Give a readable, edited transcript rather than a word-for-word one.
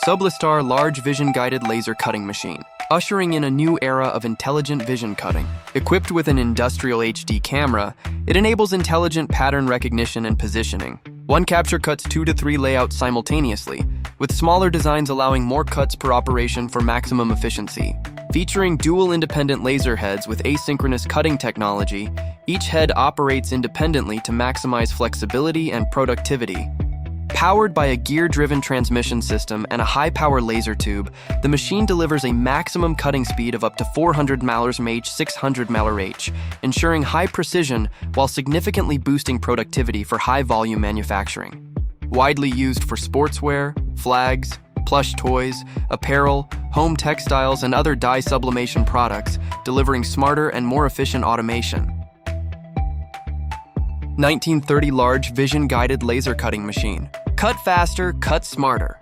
Sublistar Large Vision Guided Laser Cutting Machine, ushering in a new era of intelligent vision cutting. Equipped with an industrial HD camera, it enables intelligent pattern recognition and positioning. One capture cuts 2 to 3 layouts simultaneously, with smaller designs allowing more cuts per operation for maximum efficiency. Featuring dual independent laser heads with asynchronous cutting technology, each head operates independently to maximize flexibility and productivity. Powered by a gear-driven transmission system and a high-power laser tube, the machine delivers a maximum cutting speed of up to 400 mph, 600 mph, ensuring high precision while significantly boosting productivity for high-volume manufacturing. Widely used for sportswear, flags, plush toys, apparel, home textiles, and other dye sublimation products, delivering smarter and more efficient automation. 1930 Large Vision Guided Laser Cutting Machine. Cut faster, cut smarter.